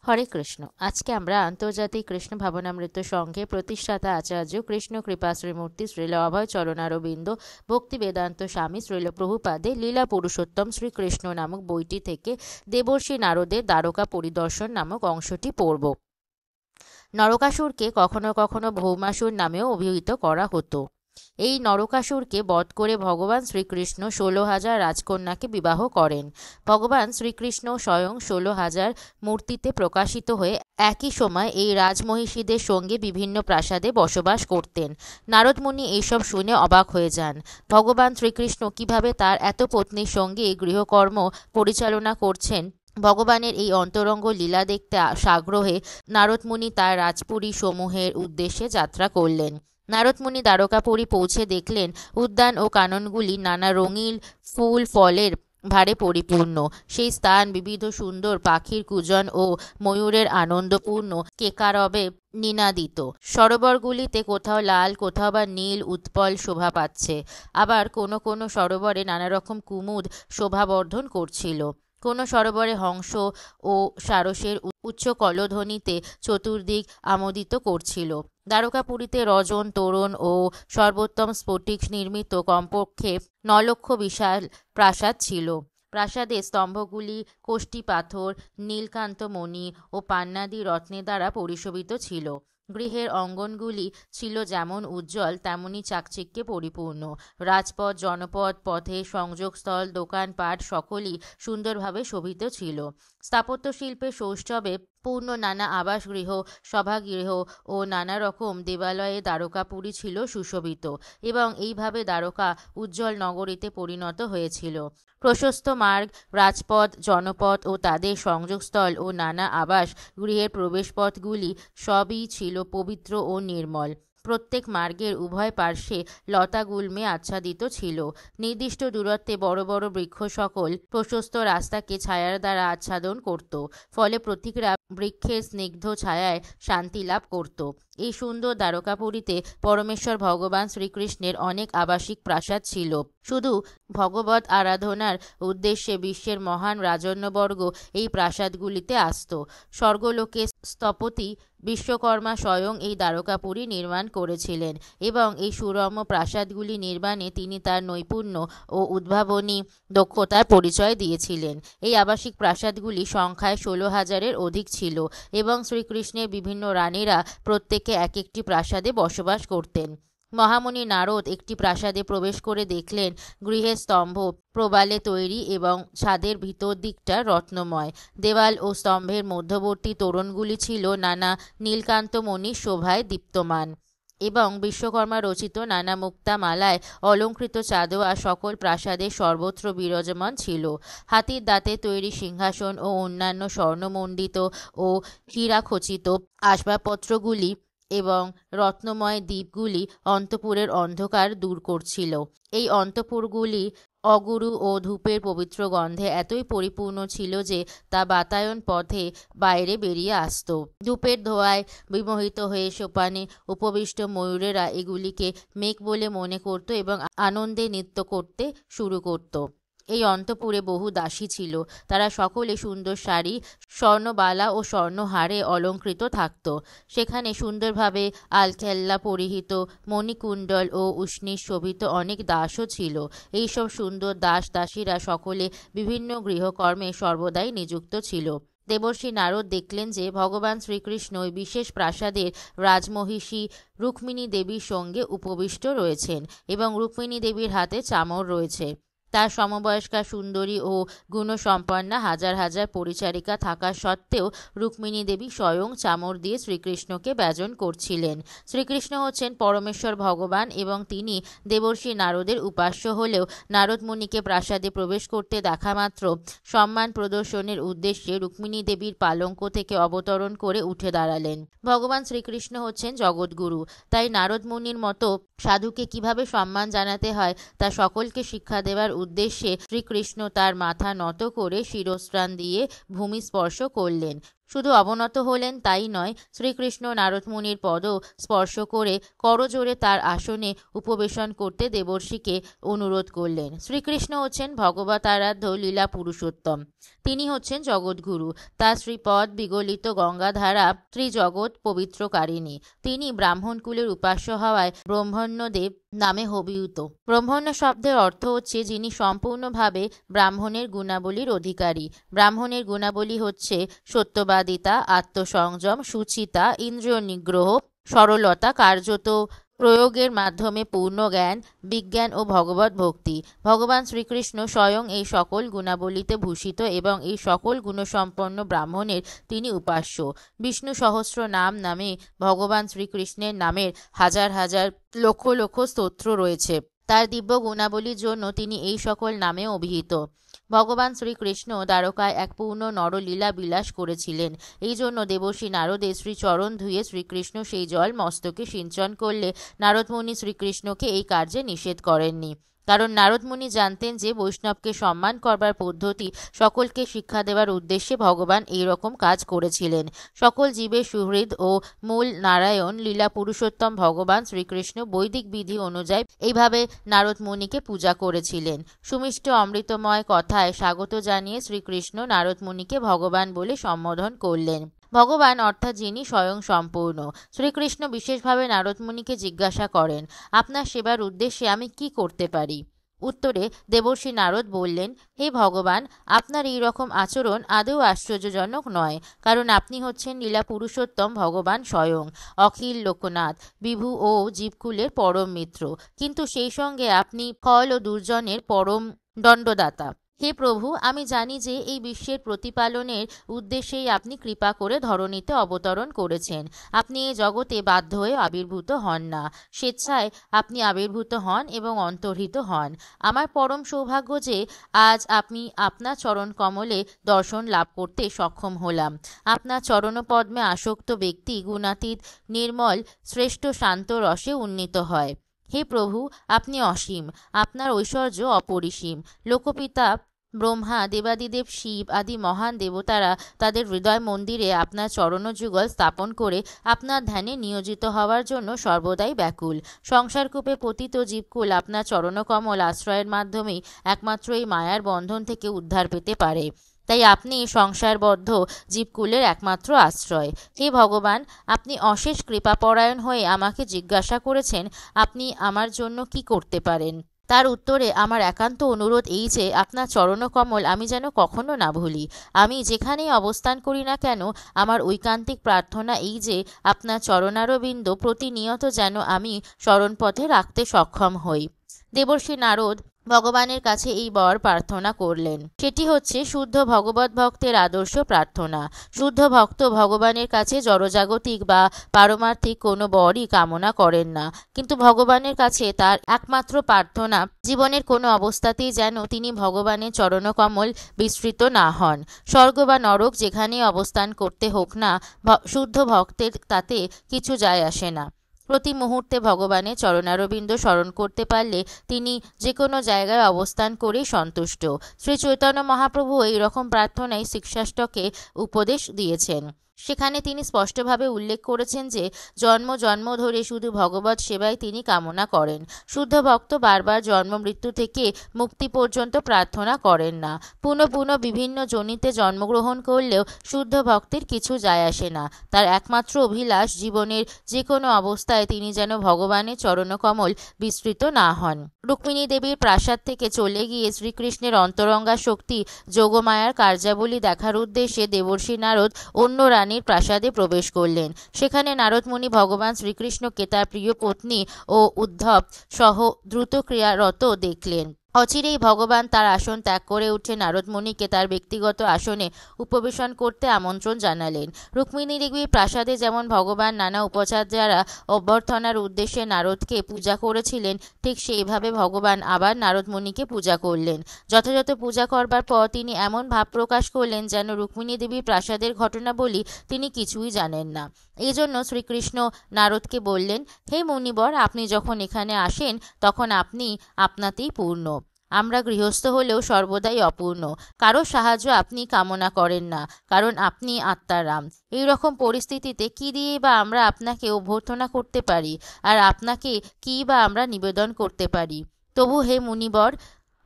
হরে কৃষ্ণ। আজকে আমরা আন্তর্জাতিক কৃষ্ণ ভাবনামৃত সংঘে প্রতিষ্ঠাতা আচার্য কৃষ্ণ কৃপা শ্রীমূর্তি শ্রীল অভয় চরণারবিন্দ ভক্তি বেদান্ত স্বামী শ্রীল প্রভুপাদে লীলা পুরুষোত্তম শ্রীকৃষ্ণ নামক বইটি থেকে দেবর্ষি নারদের দ্বারকা পরিদর্শন নামক অংশটি পড়ব। নরকাসুরকে কখনো কখনো ভৌমাসুর নামেও অভিহিত করা হতো। এই নরকাসুরকে বধ করে ভগবান শ্রীকৃষ্ণ 16,000 রাজকন্যাকে বিবাহ করেন। ভগবান শ্রীকৃষ্ণ স্বয়ং 16,000 মূর্তিতে প্রকাশিত হয়ে একই সময় এই রাজমহিষীদের সঙ্গে বিভিন্ন প্রাসাদে বসবাস করতেন। নারদ মুনি এইসব শুনে অবাক হয়ে যান। ভগবান শ্রীকৃষ্ণ কিভাবে তার এত পত্নীর সঙ্গে গৃহকর্ম পরিচালনা করছেন, ভগবানের এই অন্তরঙ্গ লীলা দেখতে সাগ্রহে নারদ মুনি তার রাজপুরী সমূহের উদ্দেশ্যে যাত্রা করলেন। নারদ মুনি দ্বারকাপুরী পৌঁছে দেখলেন উদ্যান ও কাননগুলি নানা রঙিন ফুল ফলের ভারে পরিপূর্ণ। সেই স্থান বিবিধ সুন্দর পাখির কূজন ও ময়ূরের আনন্দপূর্ণ কেকারবে নিনাদিত। সরোবরগুলিতে কোথাও লাল, কোথাও বা নীল উৎপল শোভা পাচ্ছে। আবার কোনো কোনো সরোবরে নানা রকম কুমুদ শোভাবর্ধন করছিল। কোনো সরোবরে হংস ও সারসের উচ্চ কলধ্বনিতে চতুর্দিক আমোদিত করছিল। দ্বারকাপুরীতে রজন, তোরণ ও সর্বোত্তম স্ফটিক নির্মিত কমপক্ষে 9 লক্ষ বিশাল প্রাসাদ ছিল। প্রাসাদের স্তম্ভগুলি কোষ্ঠী পাথর, নীলকান্ত মণি ও পান্নাদি রত্নের দ্বারা পরিশোভিত ছিল। গৃহের অঙ্গনগুলি ছিল যেমন উজ্জ্বল তেমনি চাকচিক্যে পরিপূর্ণ। রাজপথ, জনপদ, পথে সংযোগস্থল, দোকানপাট সকলই সুন্দরভাবে শোভিত ছিল। স্থাপত্যশিল্পের সৌষ্ঠবে পূর্ণ নানা আবাসগৃহ, সভাগৃহ ও নানা রকম দেবালয়ে দ্বারকাপুরী ছিল সুশোভিত এবং এইভাবে দ্বারকা উজ্জ্বল নগরীতে পরিণত হয়েছিল। প্রশস্ত মার্গ, রাজপথ, জনপথ ও তাদের সংযোগস্থল ও নানা আবাস গৃহের প্রবেশপথগুলি সবই ছিল পবিত্র ও নির্মল। প্রত্যেক মার্গের উভয় পার্শ্বে লতাগুল্মে আচ্ছাদিত ছিল। নির্দিষ্ট দূরত্বে বড় বড় বৃক্ষ সকল প্রশস্ত রাস্তাকে ছায়ার দ্বারা আচ্ছাদন করত, ফলে প্রতীকরা বৃক্ষের স্নিগ্ধ ছায়ায় শান্তি লাভ করত। এই সুন্দর দ্বারকাপুরীতে পরমেশ্বর ভগবান শ্রীকৃষ্ণের অনেক আবাসিক প্রাসাদ ছিল। শুধু ভগবত আরাধনার উদ্দেশ্যে বিশ্বের মহান রাজন্যবর্গ এই প্রাসাদগুলিতে আসত। স্বর্গলোকে স্থপতি বিশ্বকর্মা স্বয়ং এই দ্বারকাপুরী নির্মাণ করেছিলেন এবং এই সুরম্য প্রাসাদগুলি নির্মাণে তিনি তার নৈপুণ্য ও উদ্ভাবনী দক্ষতার পরিচয় দিয়েছিলেন। এই আবাসিক প্রাসাদগুলি সংখ্যায় 16,000-এর অধিক ছিল এবং শ্রীকৃষ্ণের বিভিন্ন রানীরা প্রত্যেকে এক একটি প্রাসাদে বসবাস করতেন। মহামুনি নারদ একটি প্রাসাদে প্রবেশ করে দেখলেন গৃহের স্তম্ভ প্রবালে তৈরি এবং ছাদের ভিতর দিকটা রত্নময়। দেওয়াল ও স্তম্ভের মধ্যবর্তী তোরণগুলি ছিল নানা নীলকান্ত মণির শোভায় দীপ্তমান এবং বিশ্বকর্মা রচিত নানা মুক্তা মালায় অলঙ্কৃত চাঁদোয়া সকল প্রাসাদের সর্বত্র বিরাজমান ছিল। হাতির দাঁতে তৈরি সিংহাসন ও অন্যান্য স্বর্ণমণ্ডিত ও হীরাখচিত আসবাবপত্রগুলি এবং রত্নময় দ্বীপগুলি অন্তঃপুরের অন্ধকার দূর করছিল। এই অন্তঃপুরগুলি অগুরু ও ধূপের পবিত্র গন্ধে এতই পরিপূর্ণ ছিল যে তা বাতায়ন পথে বাইরে বেরিয়ে আসত। ধূপের ধোঁয়ায় বিমোহিত হয়ে সোপানে উপবিষ্ট ময়ূরেরা এগুলিকে মেঘ বলে মনে করত এবং আনন্দে নৃত্য করতে শুরু করত। এই অন্তঃপুরে বহু দাসী ছিল। তারা সকলে সুন্দর শাড়ি, স্বর্ণবালা ও স্বর্ণহারে অলঙ্কৃত থাকত। সেখানে সুন্দরভাবে আলখেল্লা পরিহিত, মণিকুণ্ডল ও উষ্ণীষ শোভিত অনেক দাসও ছিল। এইসব সুন্দর দাস দাসীরা সকলে বিভিন্ন গৃহকর্মে সর্বদাই নিযুক্ত ছিল। দেবর্ষি নারদ দেখলেন যে ভগবান শ্রীকৃষ্ণ ওই বিশেষ প্রাসাদের রাজমহিষী রুক্মিণী দেবীর সঙ্গে উপবিষ্ট রয়েছেন এবং রুক্মিণী দেবীর হাতে চামর রয়েছে। তার সমবয়স্কা সুন্দরী ও গুণসম্পন্না হাজার হাজার পরিচারিকা থাকা সত্ত্বেও রুক্মিণী দেবী স্বয়ং চামর দিয়ে শ্রীকৃষ্ণকে ব্যজন করছিলেন। শ্রীকৃষ্ণ হচ্ছেন পরমেশ্বর ভগবান এবং তিনি দেবর্ষি নারদের উপাস্য হলেও নারদ মুনিকে প্রাসাদে প্রবেশ করতে দেখা মাত্র সম্মান প্রদর্শনের উদ্দেশ্যে রুক্মিণী দেবীর পালঙ্ক থেকে অবতরণ করে উঠে দাঁড়ালেন। ভগবান শ্রীকৃষ্ণ হচ্ছেন জগৎগুরু, তাই নারদ মুনির মতো সাধুকে কিভাবে সম্মান জানাতে হয় তা সকলকে শিক্ষা দেওয়ার উদ্দেশ্যে শ্রীকৃষ্ণ তার মাথা নত করে শিরস্ত্রাণ দিয়ে ভূমি স্পর্শ করলেন। শুধু অবনত হলেন তাই নয়, শ্রীকৃষ্ণ নারদ মুনির পদ স্পর্শ করে করজোড়ে তার আসনে উপবেশন করতে দেবর্ষিকে অনুরোধ করলেন। শ্রীকৃষ্ণ হচ্ছেন ভগবত আরাধ্য লীলা পুরুষোত্তম। তিনি হচ্ছেন জগৎগুরু। তার শ্রীপদ বিগলিত গঙ্গাধারা ত্রিজগৎ পবিত্রকারিণী। তিনি ব্রাহ্মণকুলের উপাস্য হওয়ায় ব্রহ্মণ্যদেব নামে অভিহিত। ব্রহ্মণ্য শব্দের অর্থ হচ্ছে যিনি সম্পূর্ণভাবে ব্রাহ্মণের গুণাবলীর অধিকারী। ব্রাহ্মণের গুণাবলী হচ্ছে সত্যবাদিতা, আত্মসংযম, সুচিতা, ইন্দ্রিয় নিগ্রহ, সরলতা, কার্যত প্রয়োগের মাধ্যমে পূর্ণ জ্ঞান, বিজ্ঞান ও ভগবত ভক্তি। ভগবান শ্রীকৃষ্ণ স্বয়ং এই সকল গুণাবলীতে ভূষিত এবং এই সকল গুণসম্পন্ন ব্রাহ্মণের তিনি উপাস্য। বিষ্ণু সহস্র নাম নামে ভগবান শ্রীকৃষ্ণের নামের হাজার হাজার লক্ষ লক্ষ স্তোত্র রয়েছে। তার দিব্য গুণাবলীর জন্য তিনি এই সকল নামে অভিহিত। ভগবান শ্রীকৃষ্ণ দ্বারকায় এক পূর্ণ নরলীলা বিলাস করেছিলেন। এই জন্য দেবর্ষি নারদের শ্রীচরণ ধুয়ে শ্রীকৃষ্ণ সেই জল মস্তকে সিঞ্চন করলে নারদমুনি শ্রীকৃষ্ণকে এই কার্যে নিষেধ করেননি। কারণ নারদমুনি জানতেন যে বৈষ্ণবকে সম্মান করবার পদ্ধতি সকলকে শিক্ষা দেওয়ার উদ্দেশ্যে ভগবান এই রকম কাজ করেছিলেন। সকল জীবের সুহৃদ ও মূল নারায়ণ লীলা পুরুষোত্তম ভগবান শ্রীকৃষ্ণ বৈদিক বিধি অনুযায়ী এইভাবে নারদমুনিকে পূজা করেছিলেন। সুমিষ্ট অমৃতময় কথায় স্বাগত জানিয়ে শ্রীকৃষ্ণ নারদমুনিকে ভগবান বলে সম্বোধন করলেন। ভগবান অর্থাৎ যিনি স্বয়ং সম্পূর্ণ। শ্রীকৃষ্ণ বিশেষভাবে নারদমুনিকে জিজ্ঞাসা করেন, আপনার সেবার উদ্দেশ্যে আমি কি করতে পারি? উত্তরে দেবর্ষি নারদ বললেন, হে ভগবান, আপনার এই রকম আচরণ আদৌ আশ্চর্যজনক নয়, কারণ আপনি হচ্ছেন লীলা পুরুষোত্তম ভগবান স্বয়ং, অখিল লোকনাথ, বিভু ও জীবকুলের পরম মিত্র। কিন্তু সেই সঙ্গে আপনি ফল ও দুর্জনের পরম দণ্ডদাতা। হে প্রভু, আমি জানি যে এই বিশ্বের প্রতিপালনের উদ্দেশ্যেই আপনি কৃপা করে ধরণীতে অবতরণ করেছেন। আপনি এই জগতে বাধ্য হয়ে আবির্ভূত হন না, স্বেচ্ছায় আপনি আবির্ভূত হন এবং অন্তর্হিত হন। আমার পরম সৌভাগ্য যে আজ আমি আপনার চরণ কমলে দর্শন লাভ করতে সক্ষম হলাম। আপনার চরণপদ্মে আসক্ত ব্যক্তি গুণাতীত, নির্মল, শ্রেষ্ঠ শান্ত রসে উন্নীত হয়। হে প্রভু, আপনি অসীম, আপনার ঐশ্বর্য অপরিসীম। লোকপিতা ব্রহ্মা, দেবাদিদেব শিব আদি মহান দেবতারা তাদের হৃদয় মন্দিরে আপনার চরণযুগল স্থাপন করে আপনার ধ্যানে নিয়োজিত হওয়ার জন্য সর্বদাই ব্যাকুল। সংসারকূপে পতিত জীবকুল আপনার চরণকমল আশ্রয়ের মাধ্যমেই একমাত্র এই মায়ার বন্ধন থেকে উদ্ধার পেতে পারে। তাই আপনি সংসারবদ্ধ জীবকুলের একমাত্র আশ্রয়। হে ভগবান, আপনি অশেষ কৃপাপরায়ণ হয়ে আমাকে জিজ্ঞাসা করেছেন আপনি আমার জন্য কি করতে পারেন। তার উত্তরে আমার একান্ত অনুরোধ এই যে আপনার চরণকমল আমি যেন কখনো না ভুলি। আমি যেখানেই অবস্থান করি না কেন আমার ঐকান্তিক প্রার্থনা এই যে আপনার চরণারবিন্দ প্রতিনিয়ত যেন আমি স্মরণপথে রাখতে সক্ষম হই। দেবর্ষি নারদ ভগবানের কাছে এই বর প্রার্থনা করলেন। সেটি হচ্ছে শুদ্ধ ভগবত ভক্তের আদর্শ প্রার্থনা। শুদ্ধ ভক্ত ভগবানের কাছে জড়জাগতিক বা পারমার্থিক কোনো বরই কামনা করেন না, কিন্তু ভগবানের কাছে তার একমাত্র প্রার্থনা জীবনের কোনো অবস্থাতেই যেন তিনি ভগবানের চরণকমল বিস্মৃত না হন। স্বর্গ বা নরক যেখানেই অবস্থান করতে হোক না, শুদ্ধ ভক্তের তাতে কিছু যায় আসে না। প্রতি মুহূর্তে ভগবানের চরণারবিন্দ স্মরণ করতে পারলে তিনি যে কোনো জায়গায় অবস্থান করেই সন্তুষ্ট। শ্রী চৈতন্য মহাপ্রভু এই রকম প্রার্থনায় শিক্ষাষ্টকে উপদেশ দিয়েছেন। সেখানে তিনি স্পষ্টভাবে উল্লেখ করেছেন যে জন্ম জন্ম ধরে শুধু ভগবত সেবাই তিনি কামনা করেন। শুদ্ধ ভক্ত বারবার জন্ম মৃত্যু থেকে মুক্তি পর্যন্ত প্রার্থনা করেন না। পুনঃ পুনঃ বিভিন্ন যোনিতে জন্মগ্রহণ করলেও শুদ্ধ ভক্তের কিছু যায় আসে না। তার একমাত্র অভিলাষ জীবনের যে কোনো অবস্থায় তিনি যেন ভগবানের চরণকমল বিস্মৃত না হন। রুক্মিণী দেবীর প্রাসাদ থেকে চলে গিয়ে শ্রীকৃষ্ণের অন্তরঙ্গা শক্তি যোগমায়ার কার্যাবলী দেখার উদ্দেশ্যে দেবর্ষি নারদ অন্য রানীর প্রাসাদে প্রবেশ করলেন। সেখানে নারদমুনি ভগবান শ্রীকৃষ্ণকে তার প্রিয় পত্নী ও উদ্ধব সহ দ্রুত ক্রিয়ারত দেখলেন। অচিরেই ভগবান তার আসন ত্যাগ করে উঠে নারদমুনিকে তার ব্যক্তিগত আসনে উপবেশন করতে আমন্ত্রণ জানালেন। রুক্মিণী দেবীর প্রাসাদে যেমন ভগবান নানা উপচার দ্বারা অভ্যর্থনার উদ্দেশ্যে নারদকে পূজা করেছিলেন, ঠিক সেইভাবে ভগবান আবার নারদমুনিকে পূজা করলেন। যথাযথ পূজা করবার পর তিনি এমন ভাব প্রকাশ করলেন যেন রুক্মিণী দেবীর প্রাসাদের ঘটনাবলী তিনি কিছুই জানেন না। এই জন্য শ্রীকৃষ্ণ নারদকে বললেন, হে মুনিবর, আপনি যখন এখানে আসেন তখন আপনি আপনাতেই পূর্ণ। আমরা গৃহস্থ হলেও সর্বদাই অপূর্ণ। কারো সাহায্য আপনি কামনা করেন না, কারণ আপনি আত্মারাম। এই রকম পরিস্থিতিতে কি দিয়ে বা আমরা আপনাকে অভ্যর্থনা করতে পারি, আর আপনাকে কি বা আমরা নিবেদন করতে পারি? তবু হে মুনিবর,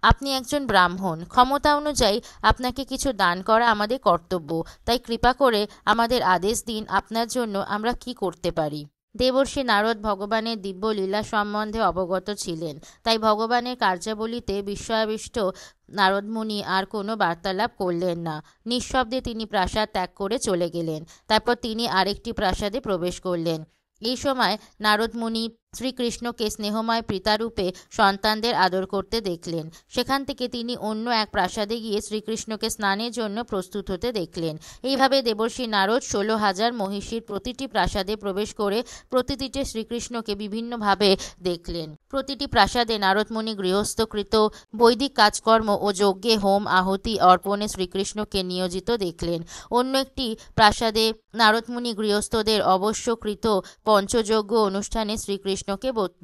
আপনি একজন ব্রাহ্মণ, ক্ষমতা অনুযায়ী আপনাকে কিছু দান করা আমাদের কর্তব্য। তাই কৃপা করে আমাদের আদেশ দিন, আপনার জন্য আমরা কি করতে পারি। দেবর্ষি নারদ ভগবানের দিব্য লীলা সম্বন্ধে অবগত ছিলেন, তাই ভগবানের কার্যাবলীতে বিস্ময়াবিষ্ট নারদমুনি আর কোনো বার্তালাপ করলেন না। নিঃশব্দে তিনি প্রাসাদ ত্যাগ করে চলে গেলেন। তারপর তিনি আরেকটি প্রাসাদে প্রবেশ করলেন। এই সময় নারদ মুনি শ্রীকৃষ্ণকে স্নেহময় পিতারূপে সন্তানদের আদর করতে দেখলেন। সেখান থেকে তিনি অন্য এক প্রাসাদে গিয়ে শ্রীকৃষ্ণকে স্নানের জন্য প্রস্তুত হতে দেখলেন। এইভাবে দেবর্ষি নারদ 16,000 মহিষীর প্রতিটি প্রাসাদে প্রবেশ করে প্রতিটিতে শ্রীকৃষ্ণকে বিভিন্নভাবে দেখলেন। প্রতিটি প্রাসাদে নারদমুনি গৃহস্থকৃত বৈদিক কাজকর্ম ও যজ্ঞে হোম আহুতি অর্পণে শ্রীকৃষ্ণকে নিয়োজিত দেখলেন। অন্য একটি প্রাসাদে নারদমুনি গৃহস্থদের অবশ্যকৃত পঞ্চযজ্ঞ অনুষ্ঠানে শ্রীকৃষ্ণকে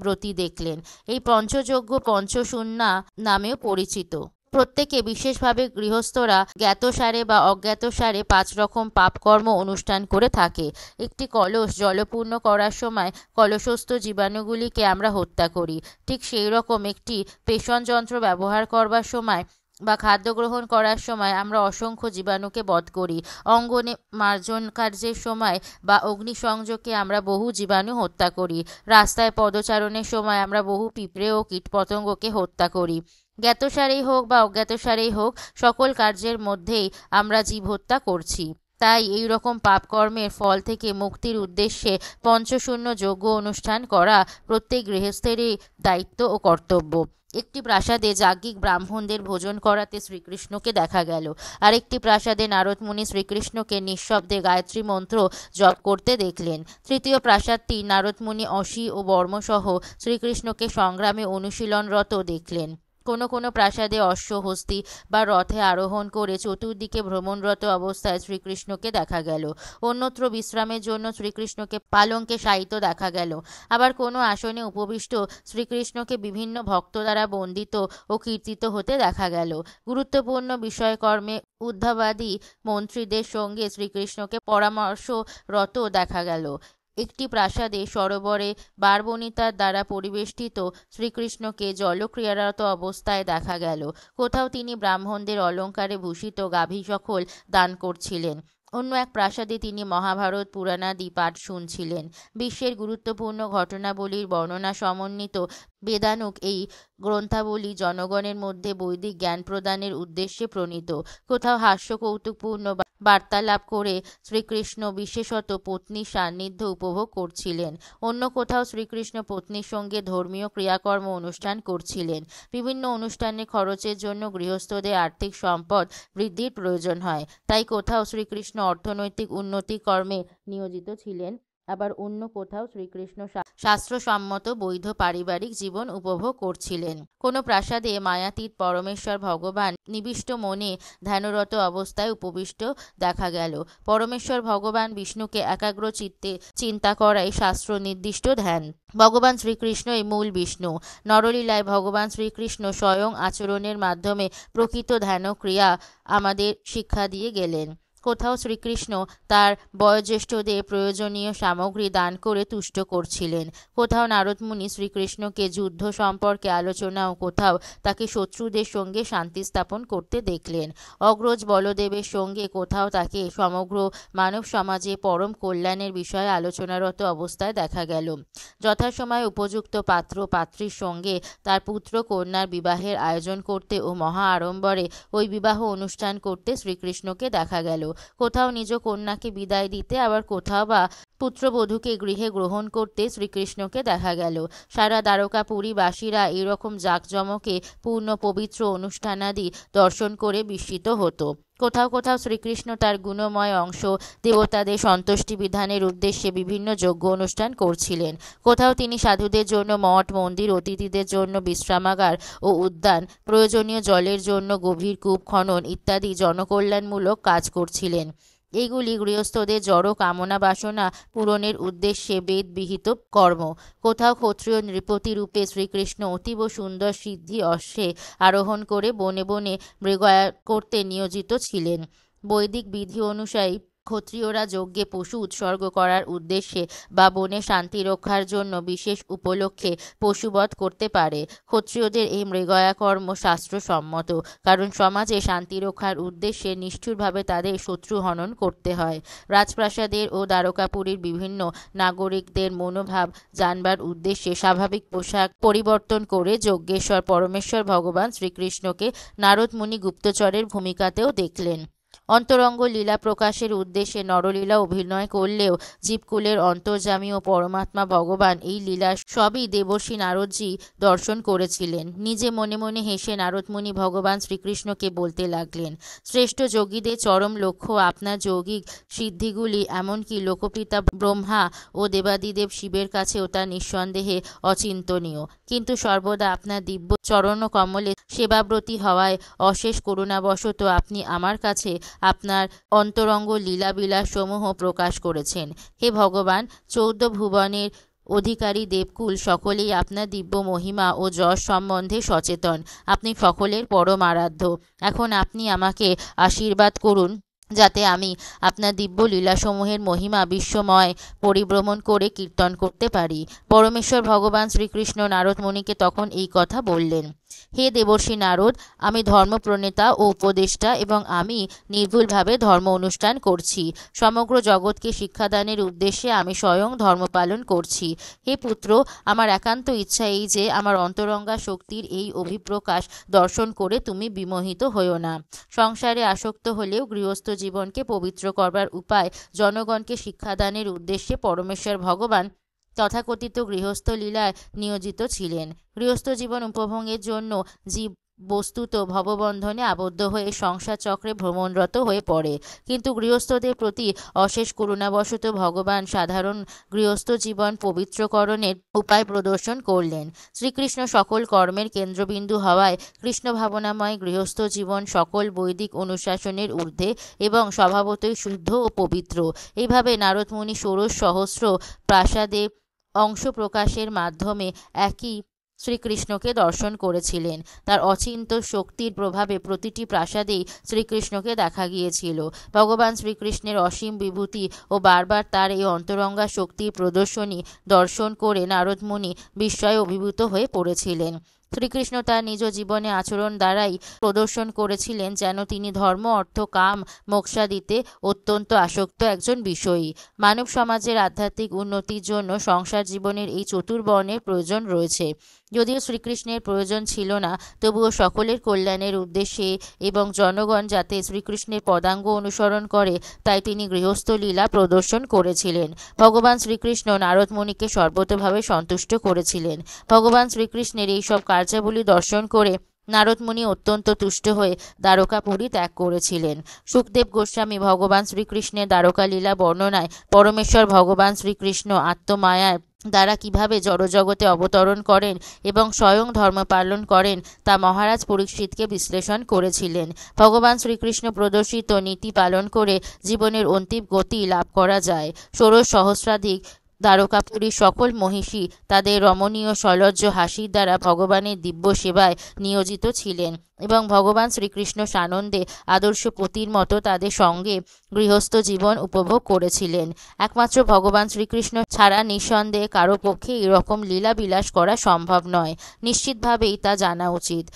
ব্রতী দেখলেন। এই পঞ্চযজ্ঞ পঞ্চশূন্যা নামেও পরিচিত। প্রত্যেকে বিশেষভাবে গৃহস্থরা জ্ঞাতসারে বা অজ্ঞাতসারে 5 রকম পাপকর্ম অনুষ্ঠান করে থাকে। একটি কলস জলপূর্ণ করার সময় কলসস্থ জীবাণুগুলিকে আমরা হত্যা করি। ঠিক সেই রকম একটি পেষণ যন্ত্র ব্যবহার করবার সময় বা খাদ্য গ্রহণ করার সময় আমরা অসংখ্য জীবাণুকে বধ করি। অঙ্গনে মার্জন কার্যের সময় বা অগ্নিসংযোগে আমরা বহু জীবাণু হত্যা করি। রাস্তায় পদচারণের সময় আমরা বহু পিঁপড়ে ও কীটপতঙ্গকে হত্যা করি। জ্ঞাতসারেই হোক বা অজ্ঞাতসারেই হোক, সকল কার্যের মধ্যেই আমরা জীব হত্যা করছি। তাই এই রকম পাপকর্মের ফল থেকে মুক্তির উদ্দেশ্যে পঞ্চশূন্য যজ্ঞ অনুষ্ঠান করা প্রত্যেক গৃহস্থেরই দায়িত্ব ও কর্তব্য। একটি প্রাসাদে যাজ্ঞিক ব্রাহ্মণদের ভোজন করাতে শ্রীকৃষ্ণকে দেখা গেল। আরেকটি প্রাসাদে নারদমুনি শ্রীকৃষ্ণকে নিঃশব্দে গায়ত্রী মন্ত্র জপ করতে দেখলেন। তৃতীয় প্রাসাদটি নারদমুনি অসি ও বর্মসহ শ্রীকৃষ্ণকে সংগ্রামে অনুশীলনরত দেখলেন। কোনো কোনো প্রাসাদে অশ্ব, হস্তি বা রথে আরোহণ করে চতুর্দিকে ভ্রমণরত অবস্থায় শ্রীকৃষ্ণকে দেখা গেল। অন্যত্র বিশ্রামের জন্য শ্রীকৃষ্ণকে পালঙ্কে শায়িত দেখা গেল। আবার কোনো আসনে উপবিষ্ট শ্রীকৃষ্ণকে বিভিন্ন ভক্ত দ্বারা বন্দিত ও কীর্তিত হতে দেখা গেল। গুরুত্বপূর্ণ বিষয়কর্মে উদ্ধবাদী মন্ত্রীদের সঙ্গে শ্রীকৃষ্ণকে পরামর্শরত দেখা গেল। একটি প্রাসাদে সরোবরে বারবণিতার দ্বারা পরিবেষ্টিত শ্রীকৃষ্ণকে জলক্রীড়ারত অবস্থায় দেখা গেল। কোথাও তিনি ব্রাহ্মণদের অলঙ্কারে ভূষিত গাভী সকল দান করছিলেন। অন্য এক প্রাসাদে তিনি মহাভারত পুরাণাদি পাঠ শুনছিলেন। বিশ্বের গুরুত্বপূর্ণ ঘটনাবলীর বর্ণনা সমন্বিত বেদানুক এই গ্রন্থাবলী জনগণের মধ্যে বৈদিক জ্ঞান প্রদানের উদ্দেশ্যে প্রণীত। কোথাও হাস্য কৌতুকপূর্ণ বার্তালাপ করে শ্রীকৃষ্ণ বিশেষত পত্নীর সান্নিধ্য উপভোগ করছিলেন। অন্য কোথাও শ্রীকৃষ্ণ পত্নীর সঙ্গে ধর্মীয় ক্রিয়াকর্ম অনুষ্ঠান করছিলেন। বিভিন্ন অনুষ্ঠানে খরচের জন্য গৃহস্থদের আর্থিক সম্পদ বৃদ্ধির প্রয়োজন হয়, তাই কোথাও শ্রীকৃষ্ণ অর্থনৈতিক উন্নতি কর্মে নিয়োজিত ছিলেন। আবার অন্য কোথাও শ্রীকৃষ্ণ শাস্ত্রসম্মত বৈধ পারিবারিক জীবন উপভোগ করছিলেন। কোনো প্রাসাদে মায়াতীত পরমেশ্বর ভগবান নিবিষ্ট মনে ধ্যানরত অবস্থায় উপবিষ্ট দেখা গেল। পরমেশ্বর ভগবান বিষ্ণুকে একাগ্র চিত্তে চিন্তা করাই শাস্ত্র নির্দিষ্ট ধ্যান। ভগবান শ্রীকৃষ্ণই মূল বিষ্ণু। নরলীলায় ভগবান শ্রীকৃষ্ণ স্বয়ং আচরণের মাধ্যমে প্রকৃত ধ্যানক্রিয়া আমাদের শিক্ষা দিয়ে গেলেন। কোথাও শ্রীকৃষ্ণ তার বয়োজ্যেষ্ঠদের প্রয়োজনীয় সামগ্রী দান করে তুষ্ট করছিলেন। কোথাও নারদমুনি শ্রীকৃষ্ণকে যুদ্ধ সম্পর্কে আলোচনা ও কোথাও তাকে শত্রুদের সঙ্গে শান্তি স্থাপন করতে দেখলেন। অগ্রজ বলদেবের সঙ্গে কোথাও তাকে সমগ্র মানব সমাজে পরম কল্যাণের বিষয়ে আলোচনারত অবস্থায় দেখা গেল। যথাসময়ে উপযুক্ত পাত্র পাত্রীর সঙ্গে তার পুত্র কন্যার বিবাহের আয়োজন করতে ও মহা আড়ম্বরে ওই বিবাহ অনুষ্ঠান করতে শ্রীকৃষ্ণকে দেখা গেল। কোথাও নিজ কন্যাকে বিদায় দিতে, আবার কোথাও বা পুত্রবধূকে গৃহে গ্রহণ করতে শ্রীকৃষ্ণকে দেখা গেল। সারা দ্বারকাপুরীবাসীরা এরকম জাঁকজমকে পূর্ণ পবিত্র অনুষ্ঠানাদি দর্শন করে বিস্মিত হতো। কোথাও কোথাও শ্রীকৃষ্ণ তার গুণময় অংশ দেবতাদের সন্তুষ্টি বিধানের উদ্দেশ্যে বিভিন্ন যজ্ঞ অনুষ্ঠান করছিলেন। কোথাও তিনি সাধুদের জন্য মঠ মন্দির, অতিথিদের জন্য বিশ্রামাগার ও উদ্যান, প্রয়োজনীয় জলের জন্য গভীর কূপ খনন ইত্যাদি জনকল্যাণমূলক কাজ করছিলেন। এগুলি গৃহস্থদের জড় কামনা বাসনা পূরণের উদ্দেশ্যে বেদবিহিত কর্ম। কোথাও ক্ষত্রিয় নৃপতি রূপে শ্রীকৃষ্ণ অতীব সুন্দর সিদ্ধি অশ্বে আরোহণ করে বনে বনে মৃগয়া করতে নিয়োজিত ছিলেন। বৈদিক বিধি অনুযায়ী ক্ষত্রিয়রা যজ্ঞে পশু উৎসর্গ করার উদ্দেশ্যে বা বনে শান্তি রক্ষার জন্য বিশেষ উপলক্ষে পশুবধ করতে পারে। ক্ষত্রিয়দের এই মৃগয়া কর্ম শাস্ত্রসম্মত, কারণ সমাজে শান্তি রক্ষার উদ্দেশ্যে নিষ্ঠুরভাবে তাদের শত্রু হনন করতে হয়। রাজপ্রাসাদের ও দ্বারকাপুরীর বিভিন্ন নাগরিকদের মনোভাব জানবার উদ্দেশ্যে স্বাভাবিক পোশাক পরিবর্তন করে যজ্ঞেশ্বর পরমেশ্বর ভগবান শ্রীকৃষ্ণকে নারদ মুনি গুপ্তচরের ভূমিকাতেও দেখলেন। অন্তরঙ্গ লীলা প্রকাশের উদ্দেশ্যে নরলীলা অভিনয় করলেও জীবকুলের অন্তর্যামী ও পরমাত্মা ভগবান এই লীলা সবই দেবর্ষি নারদজি দর্শন করেছিলেন। নিজে মনে মনে হেসে নারদমুনি ভগবান শ্রীকৃষ্ণকে বলতে লাগলেন, শ্রেষ্ঠ যোগীদের চরম লক্ষ্য আপনার যৌগিক সিদ্ধিগুলি, এমনকি লোকপিতা ব্রহ্মা ও দেবাদিদেব শিবের কাছেও তা নিঃসন্দেহে অচিন্তনীয়, কিন্তু সর্বদা আপনার দিব্য চরণ কমলে সেবাব্রতী হওয়ায় অশেষ করুণাবশত আপনি আমার কাছে আপনার অন্তরঙ্গ লীলাবিলাস সমূহ প্রকাশ করেছেন। হে ভগবান, 14 ভুবনের অধিকারী দেবকুল সকলেই আপনার দিব্য মহিমা ও যশ সম্বন্ধে সচেতন। আপনি সকলের পরম আরাধ্য। এখন আপনি আমাকে আশীর্বাদ করুন যাতে আমি আপনার দিব্য লীলাসমূহের মহিমা বিশ্বময় পরিভ্রমণ করে কীর্তন করতে পারি। পরমেশ্বর ভগবান শ্রীকৃষ্ণ নারদ মুনিকে তখন এই কথা বললেন। হে দেবর্ষি নারদ, আমি ধর্মপ্রণেতা ও উপদেষ্টা এবং আমি নির্ভুলভাবে ধর্ম অনুষ্ঠান করছি। সমগ্র জগৎকে শিক্ষাদানের উদ্দেশ্যে আমি স্বয়ং ধর্ম পালন করছি। হে পুত্র, আমার একান্ত ইচ্ছা এই যে আমার অন্তরঙ্গা শক্তির এই অভিপ্রকাশ দর্শন করে তুমি বিমোহিত হইও না। সংসারে আসক্ত হলেও গৃহস্থ জীবনকে পবিত্র করবার উপায় জনগণকে শিক্ষাদানের উদ্দেশ্যে পরমেশ্বর ভগবান তথাকথিত গৃহস্থ লীলায় নিয়োজিত ছিলেন। গৃহস্থ জীবন উপভোগের জন্য জীব বস্তুত ভববন্ধনে আবদ্ধ হয়ে সংসার চক্রে ভ্রমণরত হয়ে পড়ে, কিন্তু গৃহস্থদের প্রতি অশেষ করুণাবশত ভগবান সাধারণ গৃহস্থ জীবন পবিত্রকরণের উপায় প্রদর্শন করলেন। শ্রীকৃষ্ণ সকল কর্মের কেন্দ্রবিন্দু হওয়ায় কৃষ্ণ ভাবনাময় গৃহস্থ জীবন সকল বৈদিক অনুশাসনের ঊর্ধ্বে এবং স্বভাবতই শুদ্ধ ও পবিত্র। এইভাবে নারদ মুনি ষোড়শ সহস্র প্রাসাদে অংশ প্রকাশের মাধ্যমে একই শ্রীকৃষ্ণকে দর্শন করেছিলেন। তার অচিন্ত শক্তির প্রভাবে প্রতিটি প্রাসাদেই শ্রীকৃষ্ণকে দেখা গিয়েছিল। ভগবান শ্রীকৃষ্ণের অসীম বিভূতি ও বারবার তার এই অন্তরঙ্গা শক্তির প্রদর্শনী দর্শন করে নারদ মুনি বিস্ময়ে অভিভূত হয়ে পড়েছিলেন। শ্রীকৃষ্ণ তার নিজ জীবনে আচরণ দ্বারাই প্রদর্শন করেছিলেন যেন তিনি ধর্ম, অর্থ, কাম, মোক্ষাদিতে অত্যন্ত আসক্ত একজন বিষয়ী। মানব সমাজের আধ্যাত্মিক উন্নতির জন্য সংসার জীবনের এই চতুর্বর্ণের প্রয়োজন রয়েছে। যদিও শ্রীকৃষ্ণের প্রয়োজন ছিল না, তবুও সকলের কল্যাণের উদ্দেশ্যে এবং জনগণ যাতে শ্রীকৃষ্ণের পদাঙ্গ অনুসরণ করে তাই তিনি গৃহস্থ লীলা প্রদর্শন করেছিলেন। ভগবান শ্রীকৃষ্ণ নারদ মুনিকে সর্বতোভাবে সন্তুষ্ট করেছিলেন। ভগবান শ্রীকৃষ্ণের এইসব কার্যাবলী দর্শন করে নারদ মুনি অত্যন্ত তুষ্ট হয়ে দ্বারকাপুরী ত্যাগ করেছিলেন। সুখদেব গোস্বামী ভগবান শ্রীকৃষ্ণের দ্বারকা লীলা বর্ণনায় পরমেশ্বর ভগবান শ্রীকৃষ্ণ আত্মমায়ার দ্বারা কিভাবে জড়জগতে অবতরণ করেন এবং স্বয়ং ধর্ম পালন করেন তা মহারাজ পরীক্ষিতকে বিশ্লেষণ করেছিলেন। ভগবান শ্রীকৃষ্ণ প্রদর্শিত নীতি পালন করে জীবনের অন্তিম গতি লাভ করা যায়। ষোড়শ সহস্রাধিক দ্বারকাপুরীর সকল মহিষী তাদের রমণীয় সলজ্জ হাসির দ্বারা ভগবানের দিব্য সেবায় নিয়োজিত ছিলেন এবং ভগবান শ্রীকৃষ্ণ সানন্দে আদর্শ পতির মতো তাদের সঙ্গে গৃহস্থ জীবন উপভোগ করেছিলেন। একমাত্র ভগবান শ্রীকৃষ্ণ ছাড়া নিঃসন্দেহে কারো পক্ষে এরকম লীলা বিলাস করা সম্ভব নয়। নিশ্চিতভাবেই তা জানা উচিত।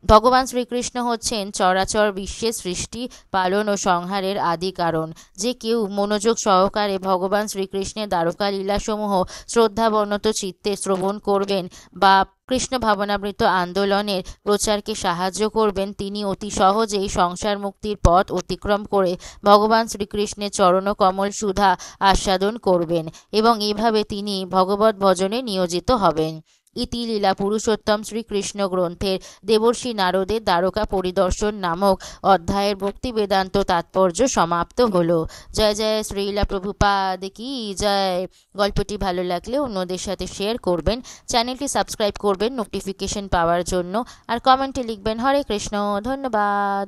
ভগবান শ্রীকৃষ্ণ হচ্ছেন চরাচর বিশ্বের সৃষ্টি, পালন ও সংহারের আদি কারণ। যে কেউ মনোযোগ সহকারে ভগবান শ্রীকৃষ্ণের দ্বারকা লীলাসমূহ শ্রদ্ধাবনত চিত্তে শ্রবণ করবেন বা কৃষ্ণ ভাবনামৃত আন্দোলনের প্রচারকে সাহায্য করবেন, তিনি অতি সহজেই সংসার মুক্তির পথ অতিক্রম করে ভগবান শ্রীকৃষ্ণের চরণকমল সুধা আস্বাদন করবেন এবং এভাবে তিনি ভগবত ভজনে নিয়োজিত হবেন। ইতি লীলা পুরুষোত্তম শ্রীকৃষ্ণ গ্রন্থের দেবর্ষি নারদের দ্বারকা পরিদর্শন নামক অধ্যায়ের ভক্তি বেদান্ত তাৎপর্য সমাপ্ত হলো। জয় জয় শ্রীলা প্রভুপাদ কি জয়। গল্পটি ভালো লাগলে অন্যদের সাথে শেয়ার করবেন, চ্যানেলটি সাবস্ক্রাইব করবেন নোটিফিকেশন পাওয়ার জন্য, আর কমেন্টে লিখবেন হরে কৃষ্ণ। ধন্যবাদ।